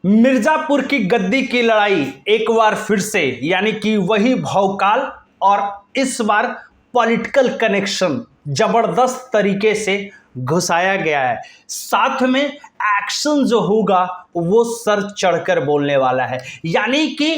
मिर्जापुर की गद्दी की लड़ाई एक बार फिर से, यानी कि वही भौकाल और इस बार पॉलिटिकल कनेक्शन जबरदस्त तरीके से घुसाया गया है। साथ में एक्शन जो होगा वो सर चढ़कर बोलने वाला है। यानी कि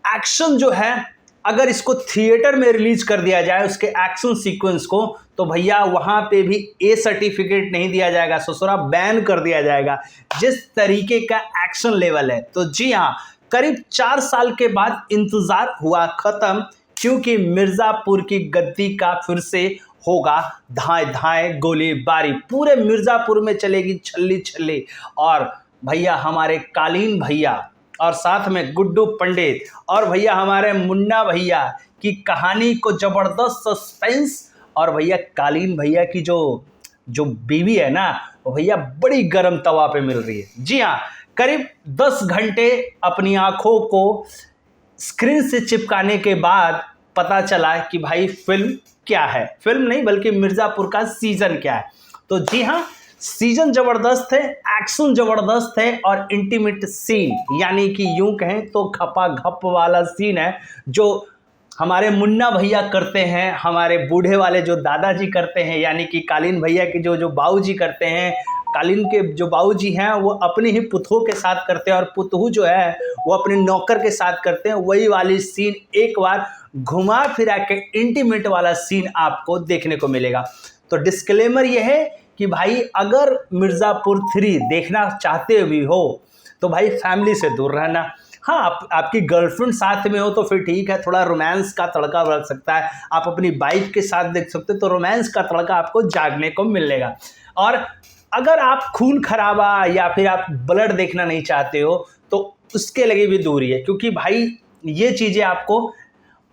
एक्शन जो है, अगर इसको थिएटर में रिलीज कर दिया जाए उसके एक्शन सीक्वेंस को, तो भैया वहां पे भी ए सर्टिफिकेट नहीं दिया जाएगा, ससुरा बैन कर दिया जाएगा, जिस तरीके का एक्शन लेवल है। तो जी हाँ, करीब 4 साल के बाद इंतजार हुआ खत्म, क्योंकि मिर्जापुर की गद्दी का फिर से होगा धाए धाए गोलीबारी। पूरे मिर्जापुर में चलेगी छल्ली छल्ली। और भैया हमारे कालीन भैया और साथ में गुड्डू पंडित और भैया हमारे मुन्ना भैया की कहानी को जबरदस्त सस्पेंस, और भैया कालीन भैया की जो बीवी है ना, वो भैया बड़ी गर्म तवा पे मिल रही है। जी हाँ, करीब 10 घंटे अपनी आंखों को स्क्रीन से चिपकाने के बाद पता चला कि भाई फिल्म क्या है। फिल्म नहीं बल्कि मिर्जापुर का सीजन क्या है। तो जी हाँ, सीजन जबरदस्त है, एक्शन जबरदस्त है और इंटीमेट सीन, यानी कि यूं कहें तो खपा घप वाला सीन है जो हमारे मुन्ना भैया करते हैं, हमारे बूढ़े वाले जो दादाजी करते हैं, यानी कि कालीन भैया के जो बाऊजी करते हैं। कालीन के जो बाऊजी हैं वो अपनी ही पुतों के साथ करते हैं और पुतहू जो है वो अपने नौकर के साथ करते हैं। वही वाली सीन एक बार घुमा फिरा के इंटीमेट वाला सीन आपको देखने को मिलेगा। तो डिस्क्लेमर ये है कि भाई अगर मिर्जापुर 3 देखना चाहते भी हो तो भाई फैमिली से दूर रहना। हाँ, आपकी गर्लफ्रेंड साथ में हो तो फिर ठीक है, थोड़ा रोमांस का तड़का लग सकता है। आप अपनी बाइक के साथ देख सकते हो तो रोमांस का तड़का आपको जागने को मिलेगा। और अगर आप खून खराबा या फिर आप ब्लड देखना नहीं चाहते हो तो उसके लगे भी दूरी है, क्योंकि भाई ये चीज़ें आपको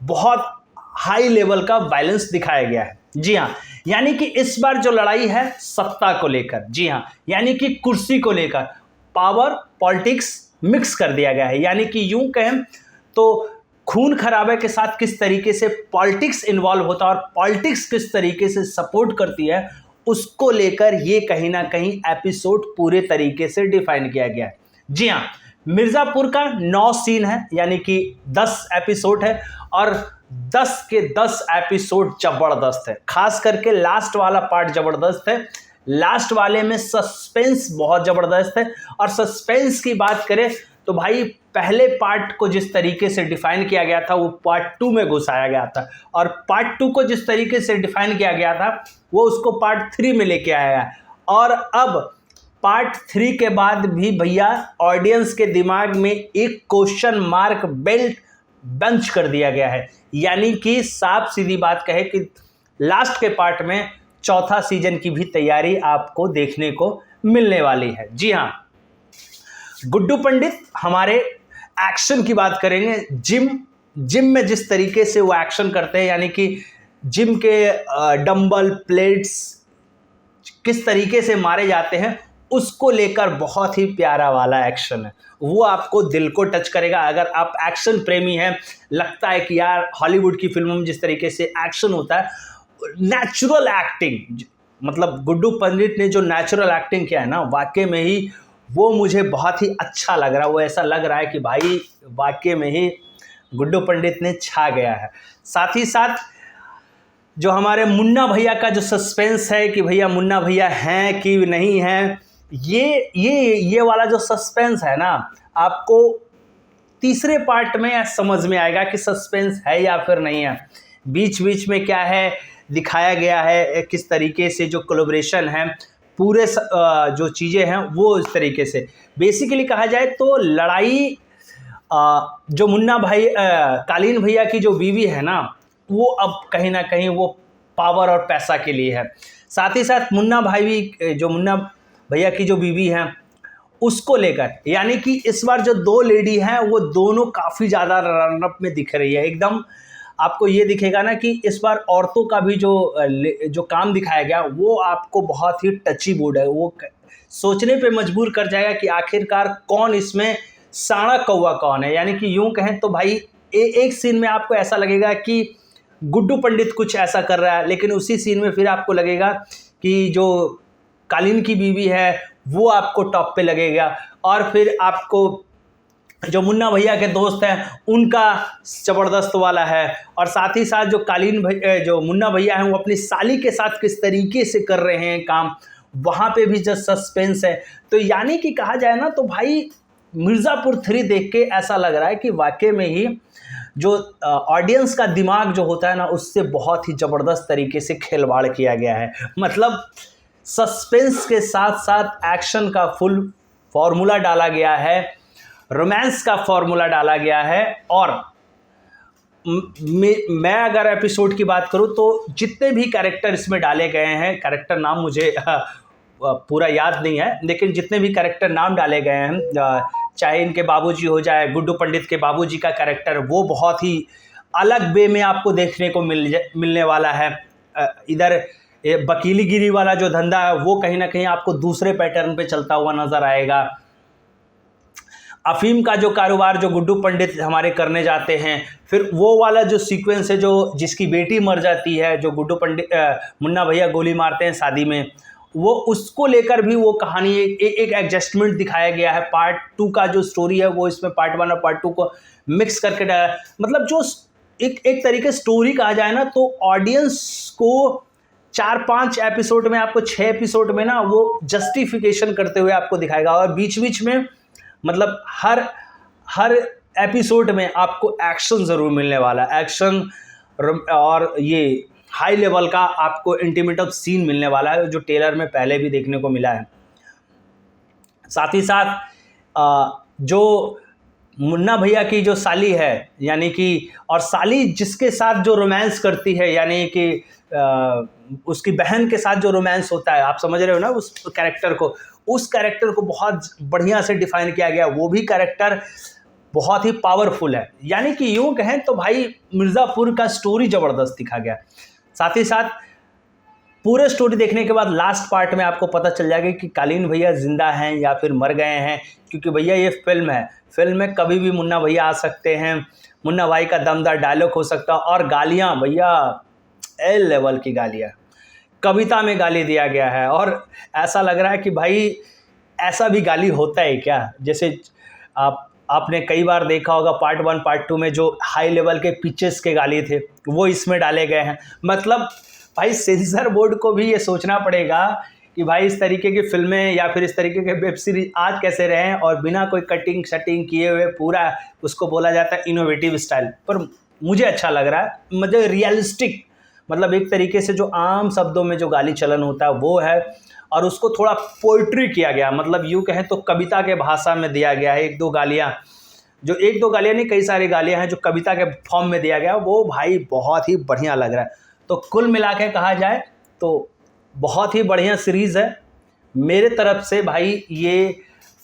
बहुत हाई लेवल का वायलेंस दिखाया गया है। जी हाँ, यानी कि इस बार जो लड़ाई है सत्ता को लेकर, जी हाँ, यानी कि कुर्सी को लेकर, पावर पॉलिटिक्स मिक्स कर दिया गया है। यानी कि यूं कहें तो खून खराबे के साथ किस तरीके से पॉलिटिक्स इन्वॉल्व होता है और पॉलिटिक्स किस तरीके से सपोर्ट करती है, उसको लेकर ये कहीं ना कहीं एपिसोड पूरे तरीके से डिफाइन किया गया है। जी हाँ, मिर्जापुर का 9 सीन है, यानी कि 10 एपिसोड है और 10 के 10 एपिसोड जबरदस्त है। खास करके लास्ट वाला पार्ट जबरदस्त है। लास्ट वाले में सस्पेंस बहुत जबरदस्त है। और सस्पेंस की बात करें तो भाई पहले पार्ट को जिस तरीके से डिफाइन किया गया था वो पार्ट 2 में घुसाया गया था, और पार्ट 2 को जिस तरीके से डिफाइन किया गया था वो उसको पार्ट 3 में लेके आया है। और अब पार्ट 3 के बाद भी भैया ऑडियंस के दिमाग में एक क्वेश्चन मार्क बेल्ट बंच कर दिया गया है। यानी कि साफ सीधी बात कहे कि लास्ट के पार्ट में चौथा सीजन की भी तैयारी आपको देखने को मिलने वाली है। जी हाँ, गुड्डू पंडित हमारे एक्शन की बात करेंगे। जिम में जिस तरीके से वो एक्शन करते हैं, यानी कि जिम के डंबल प्लेट्स किस तरीके से मारे जाते हैं, उसको लेकर बहुत ही प्यारा वाला एक्शन है। वो आपको दिल को टच करेगा। अगर आप एक्शन प्रेमी हैं, लगता है कि यार हॉलीवुड की फिल्मों में जिस तरीके से एक्शन होता है, नेचुरल एक्टिंग, मतलब गुड्डू पंडित ने जो नेचुरल एक्टिंग किया है ना, वाकई में ही वो मुझे बहुत ही अच्छा लग रहा है। वो ऐसा लग रहा है कि भाई वाकई में ही गुड्डू पंडित ने छा गया है। साथ ही साथ जो हमारे मुन्ना भैया का जो सस्पेंस है कि भैया मुन्ना भैया हैं कि नहीं हैं, ये वाला जो सस्पेंस है ना, आपको तीसरे पार्ट में समझ में आएगा कि सस्पेंस है या फिर नहीं है। बीच बीच में क्या है दिखाया गया है, किस तरीके से जो कोलैबोरेशन है, पूरे जो चीज़ें हैं वो इस तरीके से। बेसिकली कहा जाए तो लड़ाई जो मुन्ना भाई कालीन भैया की जो बीवी है ना, वो अब कहीं ना कहीं वो पावर और पैसा के लिए है। साथ ही साथ मुन्ना भैया की जो बीवी है उसको लेकर, यानी कि इस बार जो 2 लेडी हैं वो दोनों काफ़ी ज़्यादा रनअप में दिख रही है। एकदम आपको ये दिखेगा ना कि इस बार औरतों का भी जो काम दिखाया गया वो आपको बहुत ही टची बोर्ड है। वो सोचने पे मजबूर कर जाएगा कि आखिरकार कौन इसमें साड़ा कौवा कौन है। यानी कि यूं कहें तो भाई एक सीन में आपको ऐसा लगेगा कि गुड्डू पंडित कुछ ऐसा कर रहा है, लेकिन उसी सीन में फिर आपको लगेगा कि जो कालीन की बीवी है वो आपको टॉप पे लगेगा, और फिर आपको जो मुन्ना भैया के दोस्त हैं उनका ज़बरदस्त वाला है, और साथ ही साथ जो मुन्ना भैया हैं वो अपनी साली के साथ किस तरीके से कर रहे हैं काम, वहाँ पे भी जो सस्पेंस है। तो यानी कि कहा जाए ना तो भाई मिर्ज़ापुर 3 देख के ऐसा लग रहा है कि वाकई में ही जो ऑडियंस का दिमाग जो होता है ना उससे बहुत ही ज़बरदस्त तरीके से खिलवाड़ किया गया है। मतलब सस्पेंस के साथ साथ एक्शन का फुल फॉर्मूला डाला गया है, रोमांस का फॉर्मूला डाला गया है, और मैं अगर एपिसोड की बात करूं तो जितने भी कैरेक्टर इसमें डाले गए हैं, कैरेक्टर नाम मुझे पूरा याद नहीं है, लेकिन जितने भी कैरेक्टर नाम डाले गए हैं, चाहे इनके बाबूजी हो जाए, गुड्डू पंडित के बाबूजी का कैरेक्टर वो बहुत ही अलग वे में आपको देखने को मिलने वाला है। इधर वकीलीगिरी वाला जो धंधा है वो कहीं ना कहीं आपको दूसरे पैटर्न पे चलता हुआ नज़र आएगा। अफीम का जो कारोबार जो गुड्डू पंडित हमारे करने जाते हैं, फिर वो वाला जो सीक्वेंस है जो जिसकी बेटी मर जाती है, जो गुड्डू पंडित मुन्ना भैया गोली मारते हैं शादी में, वो उसको लेकर भी वो कहानी एक एडजस्टमेंट दिखाया गया है। पार्ट 2 का जो स्टोरी है वो इसमें पार्ट 1 और पार्ट 2 को मिक्स करके डाला, मतलब जो एक तरीके स्टोरी कहा जाए ना तो ऑडियंस को 4-5 एपिसोड में, आपको 6 एपिसोड में ना वो जस्टिफिकेशन करते हुए आपको दिखाएगा, और बीच बीच में मतलब हर एपिसोड में आपको एक्शन ज़रूर मिलने वाला है, एक्शन और ये हाई लेवल का आपको इंटीमेटम सीन मिलने वाला है जो ट्रेलर में पहले भी देखने को मिला है। साथ ही साथ जो मुन्ना भैया की जो साली है, यानी कि और साली जिसके साथ जो रोमांस करती है, यानी कि उसकी बहन के साथ जो रोमांस होता है, आप समझ रहे हो ना उस कैरेक्टर को बहुत बढ़िया से डिफाइन किया गया। वो भी कैरेक्टर बहुत ही पावरफुल है, यानी कि यूँ कहें तो भाई मिर्ज़ापुर का स्टोरी ज़बरदस्त दिखा गया। साथ ही साथ पूरे स्टोरी देखने के बाद लास्ट पार्ट में आपको पता चल जाएगा कि कालीन भैया जिंदा हैं या फिर मर गए हैं, क्योंकि भैया ये फिल्म है, फिल्म में कभी भी मुन्ना भैया आ सकते हैं, मुन्ना भाई का दमदार डायलॉग हो सकता है, और गालियाँ भैया एल लेवल की गालियाँ, कविता में गाली दिया गया है, और ऐसा लग रहा है कि भाई ऐसा भी गाली होता है क्या। जैसे आपने कई बार देखा होगा पार्ट 1 पार्ट 2 में जो हाई लेवल के पिचेस के गाली थे वो इसमें डाले गए हैं। मतलब भाई सेंसर बोर्ड को भी ये सोचना पड़ेगा कि भाई इस तरीके की फिल्में या फिर इस तरीके के वेब सीरीज आज कैसे रहें, और बिना कोई कटिंग शटिंग किए हुए पूरा उसको बोला जाता है इनोवेटिव स्टाइल। पर मुझे अच्छा लग रहा है, मुझे रियलिस्टिक, मतलब एक तरीके से जो आम शब्दों में जो गाली चलन होता है वो है, और उसको थोड़ा पोइट्री किया गया, मतलब यूँ कहें तो कविता के भाषा में दिया गया है। एक दो गालियाँ नहीं, कई सारी गालियाँ हैं जो कविता के फॉर्म में दिया गया, वो भाई बहुत ही बढ़िया लग रहा है। तो कुल मिला के कहा जाए तो बहुत ही बढ़िया सीरीज़ है। मेरे तरफ से भाई ये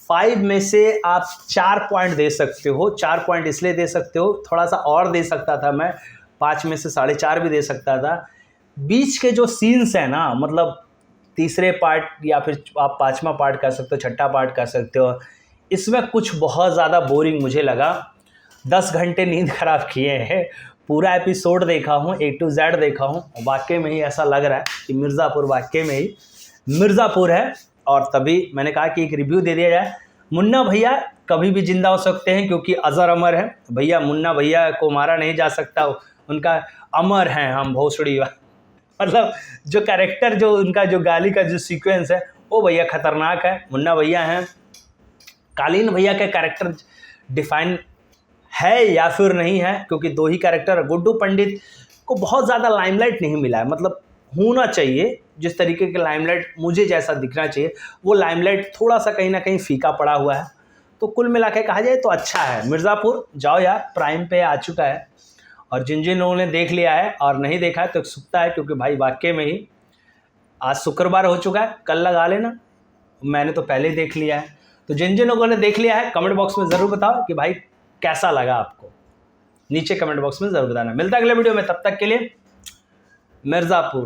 5 में से आप 4 पॉइंट दे सकते हो। 4 पॉइंट इसलिए दे सकते हो, थोड़ा सा और दे सकता था मैं, 5 में से 4.5 भी दे सकता था। बीच के जो सीन्स हैं ना, मतलब तीसरे पार्ट या फिर आप 5वां पार्ट कर सकते हो, 6ठा पार्ट कर सकते हो, इसमें कुछ बहुत ज़्यादा बोरिंग मुझे लगा। 10 घंटे नींद ख़राब किए हैं, पूरा एपिसोड देखा हूँ, A to Z देखा हूँ, वाकई में ही ऐसा लग रहा है कि मिर्ज़ापुर वाकई में ही मिर्ज़ापुर है। और तभी मैंने कहा कि एक रिव्यू दे दिया जाए। मुन्ना भैया कभी भी जिंदा हो सकते हैं क्योंकि अजर अमर है भैया, मुन्ना भैया को मारा नहीं जा सकता, उनका अमर हैं हम भोसड़ी। मतलब जो कैरेक्टर, जो उनका जो गाली का जो सीक्वेंस है वो भैया खतरनाक है, मुन्ना भैया हैं। कालीन भैया का कैरेक्टर डिफाइन है या फिर नहीं है, क्योंकि 2 ही कैरेक्टर। गुड्डू पंडित को बहुत ज़्यादा लाइमलाइट नहीं मिला है, मतलब होना चाहिए जिस तरीके के लाइमलाइट मुझे जैसा दिखना चाहिए वो लाइमलाइट थोड़ा सा कहीं ना कहीं फीका पड़ा हुआ है। तो कुल मिला के कहा जाए तो अच्छा है। मिर्ज़ापुर जाओ यार, प्राइम पे आ चुका है, और जिन जिन लोगों ने देख लिया है और नहीं देखा है तो सुखता है, क्योंकि भाई वाकई में ही आज शुक्रवार हो चुका है, कल लगा लेना, मैंने तो पहले ही देख लिया है। तो जिन जिन लोगों ने देख लिया है कमेंट बॉक्स में ज़रूर बताओ कि भाई कैसा लगा आपको, नीचे कमेंट बॉक्स में ज़रूर बताना। मिलता है अगले वीडियो में, तब तक के लिए मिर्ज़ापुर।